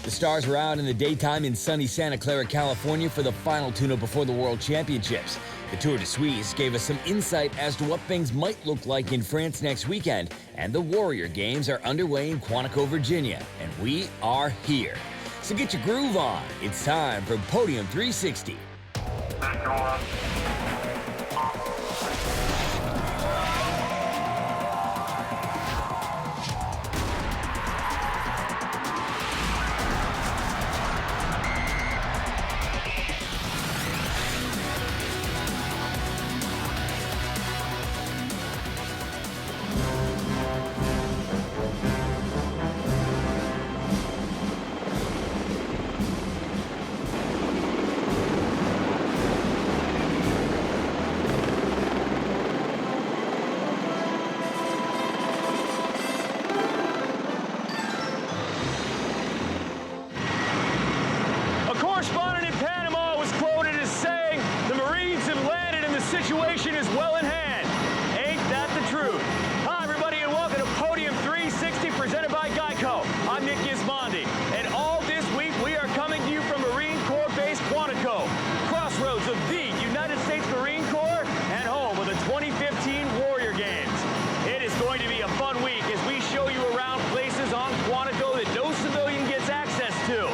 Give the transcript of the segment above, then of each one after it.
The stars were out in the daytime in sunny Santa Clara, California for the final tune-up before the World Championships. The Tour de Suisse gave us some insight as to what things might look like in France next weekend, and the Warrior Games are underway in Quantico, Virginia, and we are here. So get your groove on. It's time for Podium 360. Situation is well in hand. Ain't that the truth? Hi, everybody, and welcome to Podium 360 presented by Geico. I'm Nick Gismondi, and all this week we are coming to you from Marine Corps Base Quantico, crossroads of the United States Marine Corps and home of the 2015 Warrior Games. It is going to be a fun week as we show you around places on Quantico that no civilian gets access to,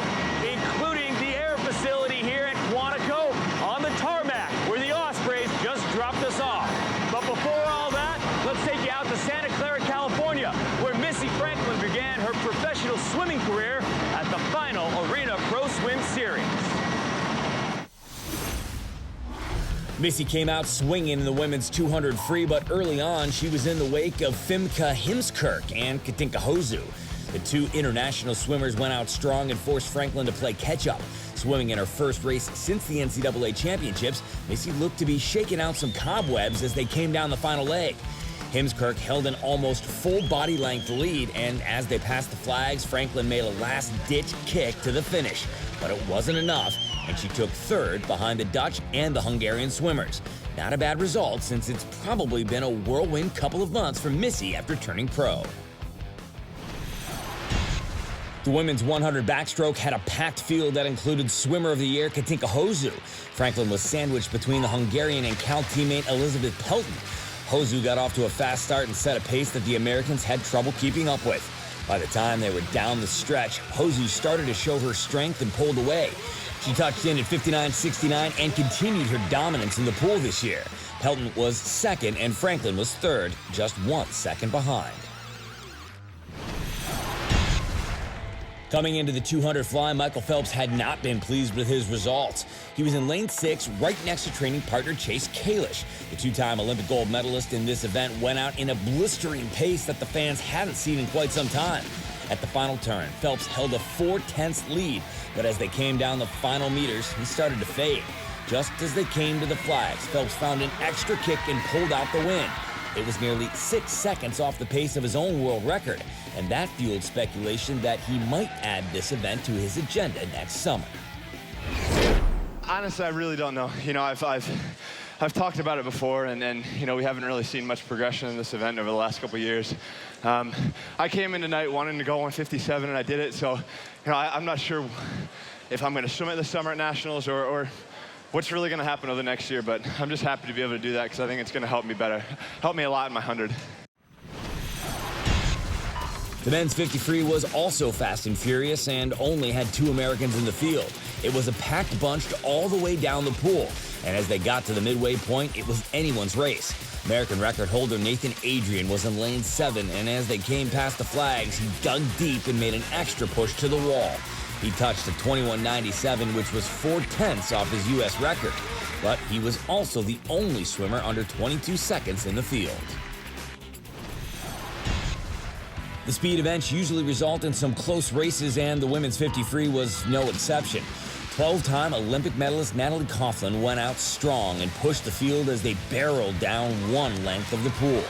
including the air facility here at Quantico on the tarmac, where the Ospreys just dropped us off. But before all that, let's take you out to Santa Clara, California, where Missy Franklin began her professional swimming career at the final Arena Pro Swim Series. Missy came out swinging in the women's 200 free, but early on she was in the wake of Femke Heemskerk and Katinka Hosu. The two international swimmers went out strong and forced Franklin to play catch-up. Swimming in her first race since the NCAA championships, Missy looked to be shaking out some cobwebs as they came down the final leg. Heemskerk held an almost full body-length lead, and as they passed the flags, Franklin made a last-ditch kick to the finish. But it wasn't enough, and she took third behind the Dutch and the Hungarian swimmers. Not a bad result, since it's probably been a whirlwind couple of months for Missy after turning pro. The women's 100 backstroke had a packed field that included Swimmer of the Year Katinka Hosu. Franklin was sandwiched between the Hungarian and Cal teammate Elizabeth Pelton. Hosu got off to a fast start and set a pace that the Americans had trouble keeping up with. By the time they were down the stretch, Hosu started to show her strength and pulled away. She touched in at 59.69 and continued her dominance in the pool this year. Pelton was second and Franklin was third, just 1 second behind. Coming into the 200 fly, Michael Phelps had not been pleased with his results. He was in lane 6, right next to training partner Chase Kalish. The two-time Olympic gold medalist in this event went out in a blistering pace that the fans hadn't seen in quite some time. At the final turn, Phelps held a 4/10 lead, but as they came down the final meters, he started to fade. Just as they came to the flags, Phelps found an extra kick and pulled out the win. It was nearly 6 seconds off the pace of his own world record, and that fueled speculation that he might add this event to his agenda next summer. Honestly, I really don't know. You know, I've talked about it before, and you know, we haven't really seen much progression in this event over the last couple of years. I came in tonight wanting to go 157, and I did it. So, you know, I'm not sure if I'm going to swim it this summer at Nationals or what's really going to happen over the next year, but I'm just happy to be able to do that because I think it's going to help me better. Help me a lot in my 100. The men's 50 free was also fast and furious and only had 2 Americans in the field. It was a packed bunch all the way down the pool, and as they got to the midway point, it was anyone's race. American record holder Nathan Adrian was in lane 7, and as they came past the flags, he dug deep and made an extra push to the wall. He touched a 21.97, which was 4/10 off his U.S. record, but he was also the only swimmer under 22 seconds in the field. The speed events usually result in some close races, and the women's 50 free was no exception. 12-time Olympic medalist Natalie Coughlin went out strong and pushed the field as they barreled down one length of the pool.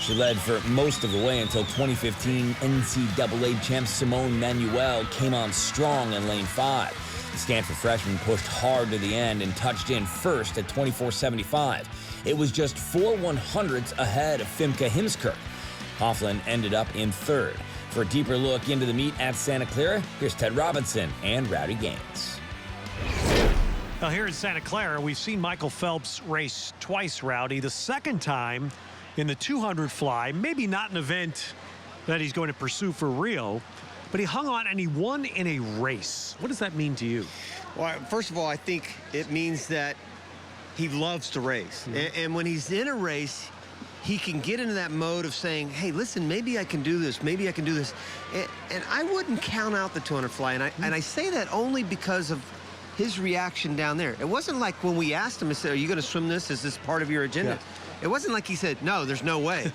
She led for most of the way until 2015 NCAA champ Simone Manuel came on strong in lane 5. The Stanford freshman pushed hard to the end and touched in first at 24.75. It was just 4/100ths ahead of Femke Heemskerk. Coughlin ended up in third. For a deeper look into the meet at Santa Clara, here's Ted Robinson and Rowdy Gaines. Well, here in Santa Clara, we've seen Michael Phelps race twice, Rowdy. The second time in the 200 fly, maybe not an event that he's going to pursue for Rio, but he hung on and he won in a race. What does that mean to you? Well, first of all, I think it means that he loves to race. And when he's in a race, he can get into that mode of saying, hey, listen, maybe I can do this. Maybe I can do this. And I wouldn't count out the 200 fly. And I say that only because of his reaction down there. It wasn't like when we asked him, I said, are you going to swim this? Is this part of your agenda? Yeah. It wasn't like he said, no, there's no way.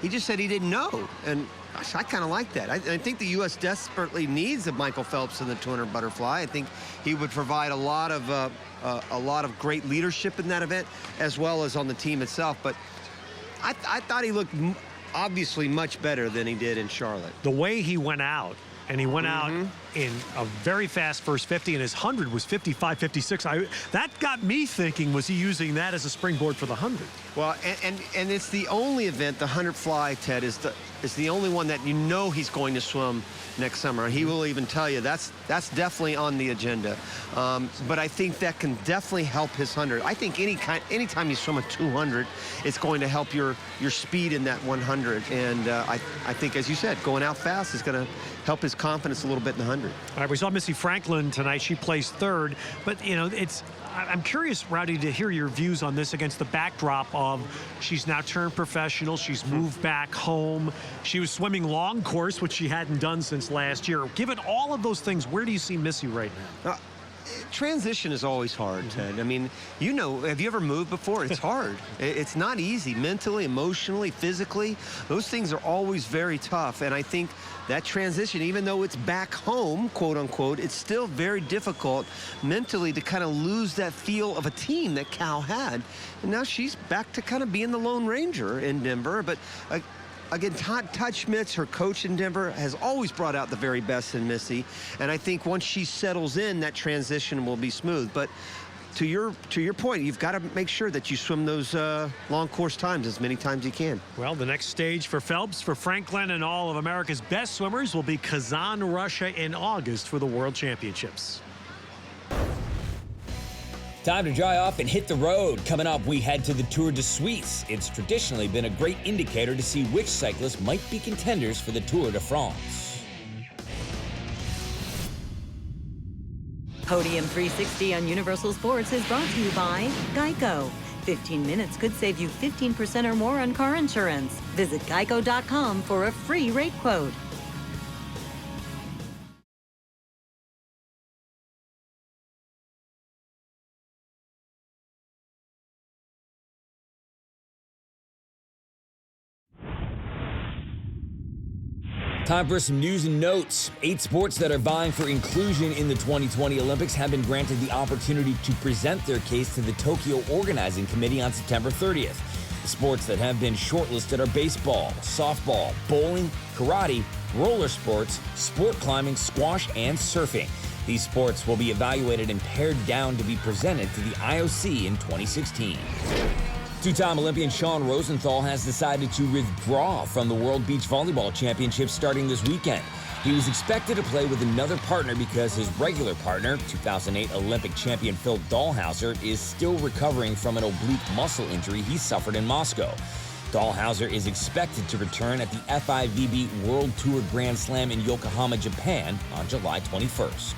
He just said he didn't know. And gosh, I kind of like that. I think the U.S. desperately needs a Michael Phelps in the 200 butterfly. I think he would provide a lot of great leadership in that event, as well as on the team itself. But I thought he looked obviously much better than he did in Charlotte. The way he went out, and he went out in a very fast first 50, and his 100 was 55-56. That got me thinking, was he using that as a springboard for the 100? Well, and it's the only event, the 100 fly, Ted, is the only one that you know he's going to swim next summer. He will even tell you that's definitely on the agenda. But I think that can definitely help his 100. I think anytime you swim a 200, it's going to help your speed in that 100. And I think, as you said, going out fast is going to help his confidence a little bit in the 100. All right, we saw Missy Franklin tonight. She placed third. But, you know, I'm curious, Rowdy, to hear your views on this against the backdrop of she's now turned professional. She's moved back home. She was swimming long course, which she hadn't done since last year. Given all of those things, where do you see Missy right now? Transition is always hard, Ted. I mean, you know, have you ever moved before? It's hard. It's not easy mentally, emotionally, physically. Those things are always very tough. And I think that transition, even though it's back home, quote unquote, it's still very difficult mentally to kind of lose that feel of a team that Cal had. And now she's back to kind of being the Lone Ranger in Denver. But again, Todd Schmitz, her coach in Denver, has always brought out the very best in Missy. And I think once she settles in, that transition will be smooth. But to your point, you've got to make sure that you swim those long course times as many times as you can. Well, the next stage for Phelps, for Franklin, and all of America's best swimmers will be Kazan, Russia in August for the World Championships. Time to dry off and hit the road. Coming up, we head to the Tour de Suisse. It's traditionally been a great indicator to see which cyclists might be contenders for the Tour de France. Podium 360 on Universal Sports is brought to you by Geico. 15 minutes could save you 15% or more on car insurance. Visit geico.com for a free rate quote. Time for some news and notes. 8 sports that are vying for inclusion in the 2020 Olympics have been granted the opportunity to present their case to the Tokyo Organizing Committee on September 30th. The sports that have been shortlisted are baseball, softball, bowling, karate, roller sports, sport climbing, squash, and surfing. These sports will be evaluated and pared down to be presented to the IOC in 2016. Two-time Olympian Sean Rosenthal has decided to withdraw from the World Beach Volleyball Championships starting this weekend. He was expected to play with another partner because his regular partner, 2008 Olympic champion Phil Dahlhauser, is still recovering from an oblique muscle injury he suffered in Moscow. Dahlhauser is expected to return at the FIVB World Tour Grand Slam in Yokohama, Japan on July 21st.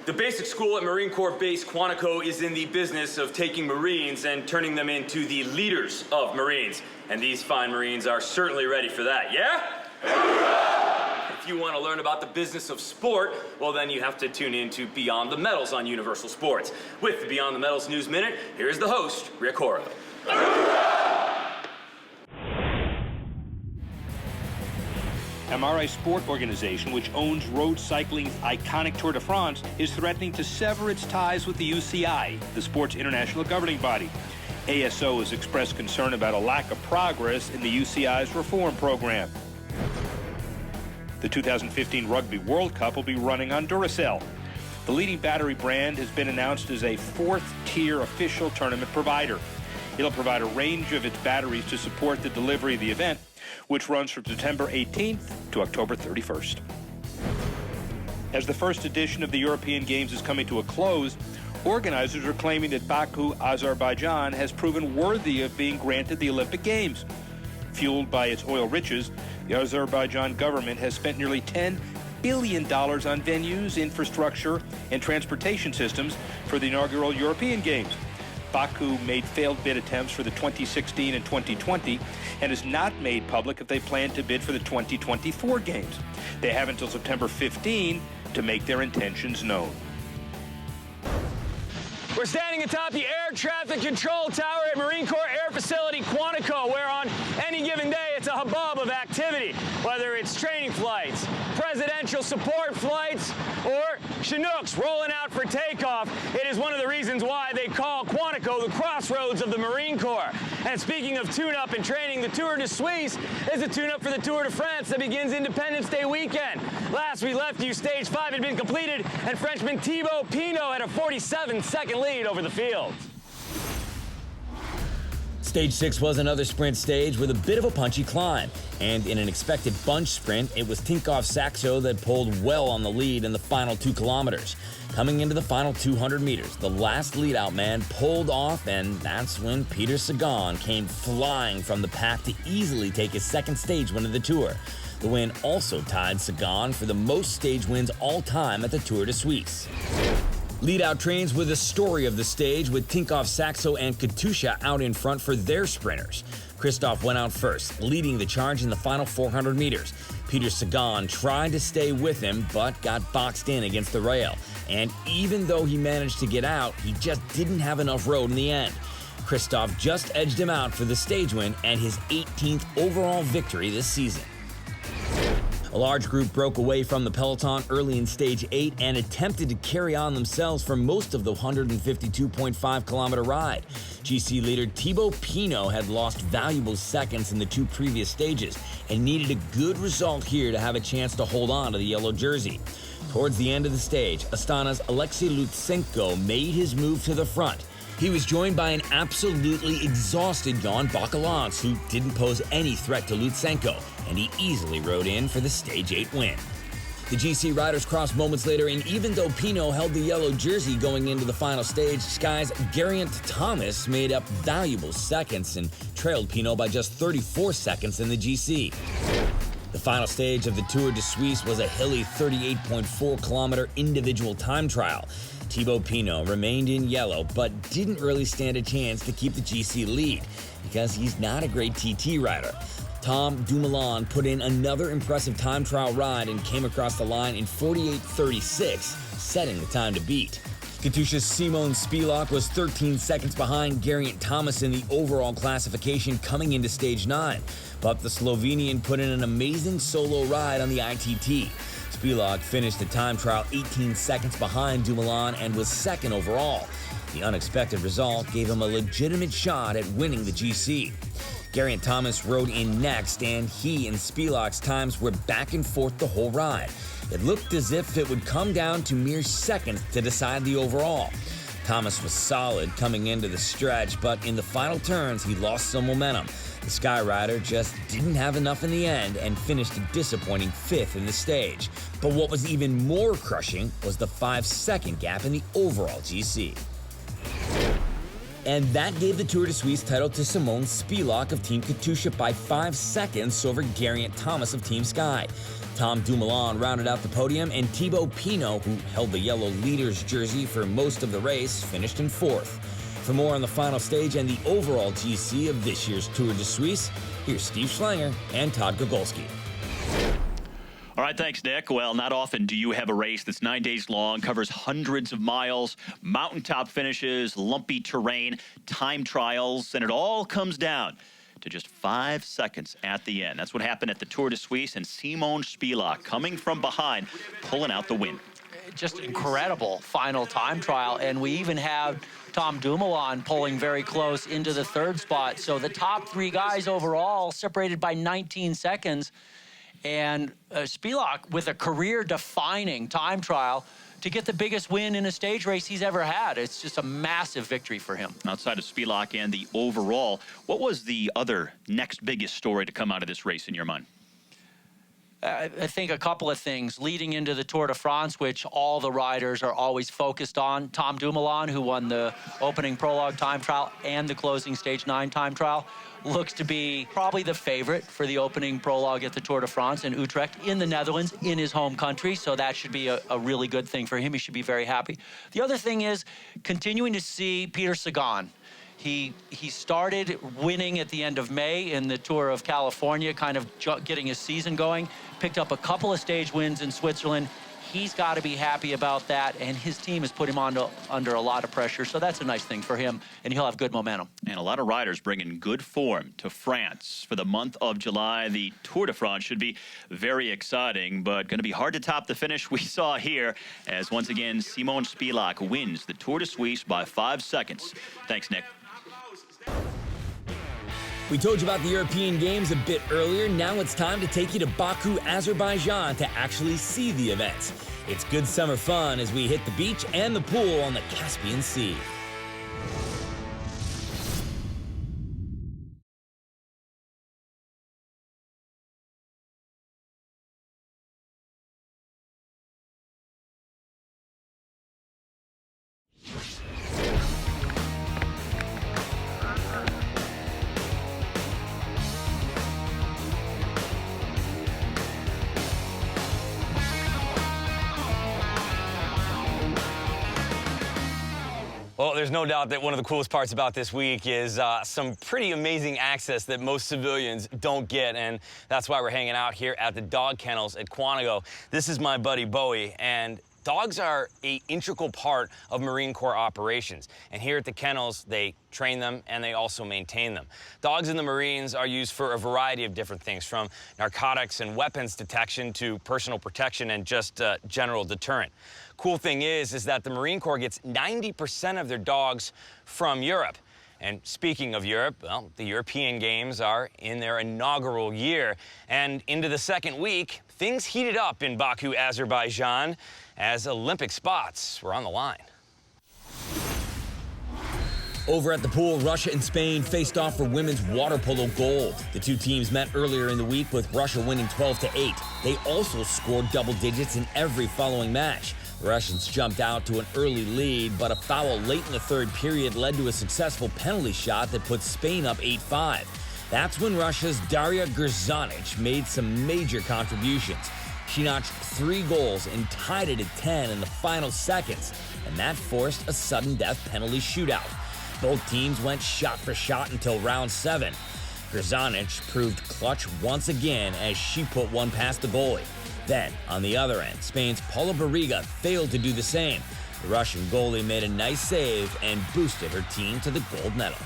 The basic school at Marine Corps Base Quantico is in the business of taking Marines and turning them into the leaders of Marines. And these fine Marines are certainly ready for that, yeah? Hoorah! If you want to learn about the business of sport, well then you have to tune in to Beyond the Medals on Universal Sports. With the Beyond the Medals News Minute, here's the host, Rick Horrow. MRI Sport Organization, which owns road cycling's iconic Tour de France, is threatening to sever its ties with the UCI, the sport's international governing body. ASO has expressed concern about a lack of progress in the UCI's reform program. The 2015 Rugby World Cup will be running on Duracell. The leading battery brand has been announced as a 4th-tier official tournament provider. It'll provide a range of its batteries to support the delivery of the event, which runs from September 18th to October 31st. As the first edition of the European Games is coming to a close, organizers are claiming that Baku, Azerbaijan has proven worthy of being granted the Olympic Games. Fueled by its oil riches, the Azerbaijan government has spent nearly $10 billion on venues, infrastructure, and transportation systems for the inaugural European Games. Baku made failed bid attempts for the 2016 and 2020 and has not made public if they plan to bid for the 2024 Games. They have until September 15 to make their intentions known. We're standing atop the air traffic control tower at Marine Corps Air Facility Quantico, where on any given day it's a hubbub of activity, whether it's training flights, presidential support flights, or Chinooks rolling out for takeoff. It is one of the reasons why they call Quantico the crossroads of the Marine Corps. And speaking of tune-up and training, the Tour de Suisse is a tune-up for the Tour de France that begins Independence Day weekend. Last we left you, Stage 5 had been completed, and Frenchman Thibaut Pinot had a 47-second lead over the field. Stage 6 was another sprint stage with a bit of a punchy climb, and in an expected bunch sprint, it was Tinkoff Saxo that pulled well on the lead in the final 2 kilometers. Coming into the final 200 meters, the last lead-out man pulled off, and that's when Peter Sagan came flying from the pack to easily take his second stage win of the Tour. The win also tied Sagan for the most stage wins all time at the Tour de Suisse. Lead-out trains were the story of the stage, with Tinkoff Saxo and Katusha out in front for their sprinters. Christoph went out first, leading the charge in the final 400 meters. Peter Sagan tried to stay with him, but got boxed in against the rail. And even though he managed to get out, he just didn't have enough road in the end. Christoph just edged him out for the stage win and his 18th overall victory this season. A large group broke away from the peloton early in Stage 8 and attempted to carry on themselves for most of the 152.5-kilometer ride. GC leader Thibaut Pinot had lost valuable seconds in the 2 previous stages and needed a good result here to have a chance to hold on to the yellow jersey. Towards the end of the stage, Astana's Alexei Lutsenko made his move to the front. He was joined by an absolutely exhausted Jan Bakelants, who didn't pose any threat to Lutsenko, and he easily rode in for the Stage 8 win. The GC riders crossed moments later, and even though Pinot held the yellow jersey going into the final stage, Sky's Geraint Thomas made up valuable seconds and trailed Pinot by just 34 seconds in the GC. The final stage of the Tour de Suisse was a hilly 38.4-kilometer individual time trial. Thibaut Pinot remained in yellow, but didn't really stand a chance to keep the GC lead because he's not a great TT rider. Tom Dumoulin put in another impressive time trial ride and came across the line in 48.36, setting the time to beat. Katusha's Simon Spilak was 13 seconds behind Geraint Thomas in the overall classification coming into Stage 9, but the Slovenian put in an amazing solo ride on the ITT. Spilak finished the time trial 18 seconds behind Dumoulin and was second overall. The unexpected result gave him a legitimate shot at winning the GC. Geraint Thomas rode in next, and he and Spilak's times were back and forth the whole ride. It looked as if it would come down to mere seconds to decide the overall. Thomas was solid coming into the stretch, but in the final turns he lost some momentum. The Sky Rider just didn't have enough in the end and finished a disappointing 5th in the stage. But what was even more crushing was the 5-second gap in the overall GC. And that gave the Tour de Suisse title to Simon Spilak of Team Katusha by 5 seconds over Geraint Thomas of Team Sky. Tom Dumoulin rounded out the podium, and Thibaut Pinot, who held the yellow leader's jersey for most of the race, finished in 4th. For more on the final stage and the overall GC of this year's Tour de Suisse, here's Steve Schlanger and Todd Gogolski. All right, thanks, Nick. Well, not often do you have a race that's 9 days long, covers hundreds of miles, mountaintop finishes, lumpy terrain, time trials, and it all comes down to just 5 seconds at the end. That's what happened at the Tour de Suisse, and Simon Spilak coming from behind, pulling out the win. Just incredible final time trial, and we even have Tom Dumoulin pulling very close into the 3rd spot. So the top 3 guys overall separated by 19 seconds. And Spilak, with a career-defining time trial, to get the biggest win in a stage race he's ever had. It's just a massive victory for him. Outside of Spivak and the overall, what was the other next biggest story to come out of this race in your mind? I think a couple of things. Leading into the Tour de France, which all the riders are always focused on, Tom Dumoulin, who won the opening prologue time trial and the closing stage 9 time trial, looks to be probably the favorite for the opening prologue at the Tour de France in Utrecht in the Netherlands, in his home country. So that should be a really good thing for him. He should be very happy. The other thing is continuing to see Peter Sagan. He started winning at the end of May in the Tour of California, kind of getting his season going, picked up a couple of stage wins in Switzerland. He's got to be happy about that, and his team has put him under a lot of pressure, so that's a nice thing for him, and he'll have good momentum. And a lot of riders bringing good form to France for the month of July. The Tour de France should be very exciting, but going to be hard to top the finish we saw here, as once again, Simon Spivak wins the Tour de Suisse by 5 seconds. Thanks, Nick. We told you about the European Games a bit earlier. Now it's time to take you to Baku, Azerbaijan to actually see the events. It's good summer fun as we hit the beach and the pool on the Caspian Sea. Well, there's no doubt that one of the coolest parts about this week is some pretty amazing access that most civilians don't get, and that's why we're hanging out here at the dog kennels at Quantico. This is my buddy Bowie, and dogs are an integral part of Marine Corps operations, and here at the kennels, they train them and they also maintain them. Dogs in the Marines are used for a variety of different things, from narcotics and weapons detection to personal protection and just general deterrent. Cool thing is that the Marine Corps gets 90% of their dogs from Europe. And speaking of Europe, well, the European Games are in their inaugural year, and into the second week, things heated up in Baku, Azerbaijan, as Olympic spots were on the line. Over at the pool, Russia and Spain faced off for women's water polo gold. The two teams met earlier in the week with Russia winning 12-8. They also scored double digits in every following match. The Russians jumped out to an early lead, but a foul late in the third period led to a successful penalty shot that put Spain up 8-5. That's when Russia's Daria Grzanic made some major contributions. She notched 3 goals and tied it at 10 in the final seconds, and that forced a sudden death penalty shootout. Both teams went shot for shot until round 7. Grzanic proved clutch once again as she put one past the goalie. Then, on the other end, Spain's Paula Barriga failed to do the same. The Russian goalie made a nice save and boosted her team to the gold medal.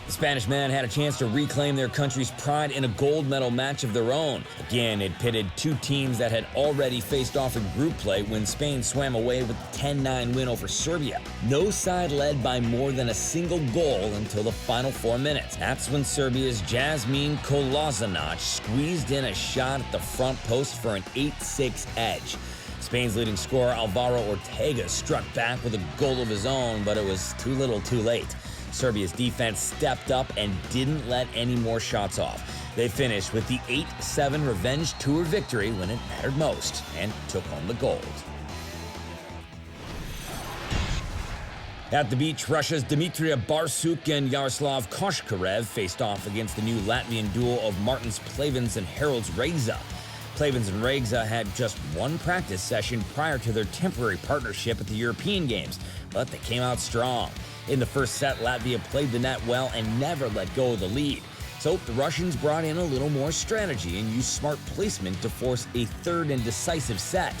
The Spanish men had a chance to reclaim their country's pride in a gold medal match of their own. Again, it pitted two teams that had already faced off in group play when Spain swam away with a 10-9 win over Serbia. No side led by more than a single goal until the final 4 minutes. That's when Serbia's Jasmine Kolazinac squeezed in a shot at the front post for an 8-6 edge. Spain's leading scorer Alvaro Ortega struck back with a goal of his own, but it was too little too late. Serbia's defense stepped up and didn't let any more shots off. They finished with the 8-7 Revenge Tour victory when it mattered most and took home the gold. At the beach, Russia's Dmitria Barsuk and Yaroslav Koshkarev faced off against the new Latvian duo of Martins Plavins and Harolds Regza. Plavins and Regza had just one practice session prior to their temporary partnership at the European Games, but they came out strong. In the first set, Latvia played the net well and never let go of the lead. So the Russians brought in a little more strategy and used smart placement to force a third and decisive set.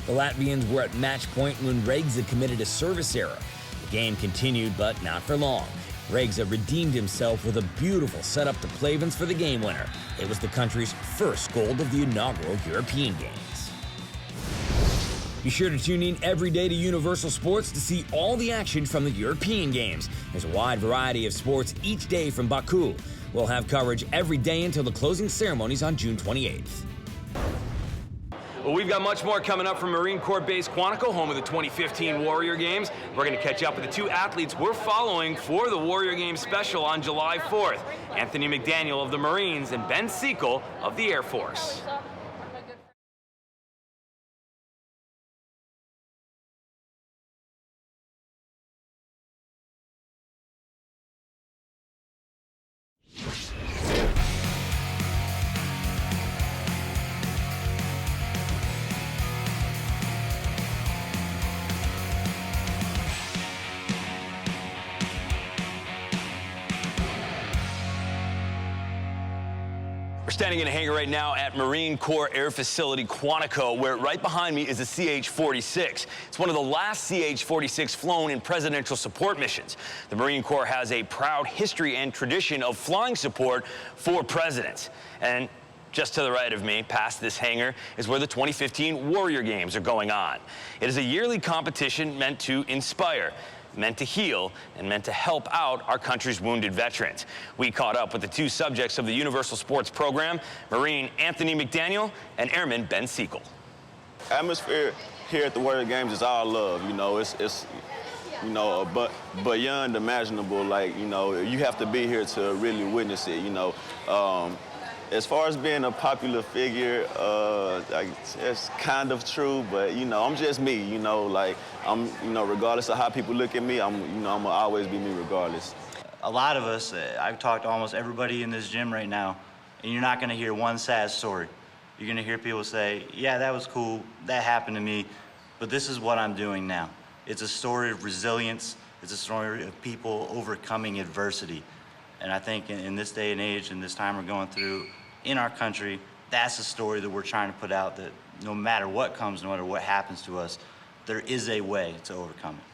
The Latvians were at match point when Regza committed a service error. The game continued, but not for long. Regza redeemed himself with a beautiful setup to Plavins for the game winner. It was the country's first gold of the inaugural European Games. Be sure to tune in every day to Universal Sports to see all the action from the European Games. There's a wide variety of sports each day from Baku. We'll have coverage every day until the closing ceremonies on June 28th. Well, we've got much more coming up from Marine Corps Base Quantico, home of the 2015 Warrior Games. We're going to catch up with the two athletes we're following for the Warrior Games special on July 4th. Anthony McDaniel of the Marines and Ben Siegel of the Air Force. We're standing in a hangar right now at Marine Corps Air Facility Quantico, where right behind me is the CH-46. It's one of the last CH-46 flown in presidential support missions. The Marine Corps has a proud history and tradition of flying support for presidents. And just to the right of me, past this hangar, is where the 2015 Warrior Games are going on. It is a yearly competition meant to inspire, meant to heal, and meant to help out our country's wounded veterans. We caught up with the two subjects of the Universal Sports Program, Marine Anthony McDaniel and Airman Ben Siegel. Atmosphere here at the Warrior Games is all love, you know, it's you know, but beyond imaginable. Like, you know, you have to be here to really witness it, you know. As far as being a popular figure, it's kind of true, but, you know, I'm just me, you know, like, you know, regardless of how people look at me, I'm gonna always be me regardless. A lot of us, I've talked to almost everybody in this gym right now, and you're not gonna hear one sad story. You're gonna hear people say, yeah, that was cool, that happened to me, but this is what I'm doing now. It's a story of resilience, it's a story of people overcoming adversity. And I think in this day and age, and this time we're going through in our country, that's the story that we're trying to put out, that no matter what comes, no matter what happens to us, there is a way to overcome it.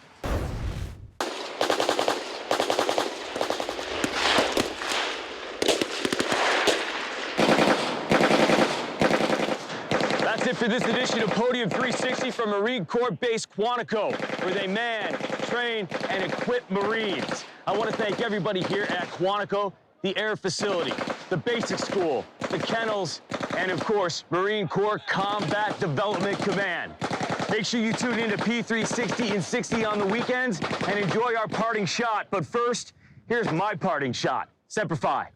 That's it for this edition of Podium 360 from Marine Corps Base Quantico, where they man, train, and equip Marines. I want to thank everybody here at Quantico, the Air Facility, the Basic School, the Kennels, and of course, Marine Corps Combat Development Command. Make sure you tune in to P360 and 60 on the weekends and enjoy our parting shot. But first, here's my parting shot. Semper Fi.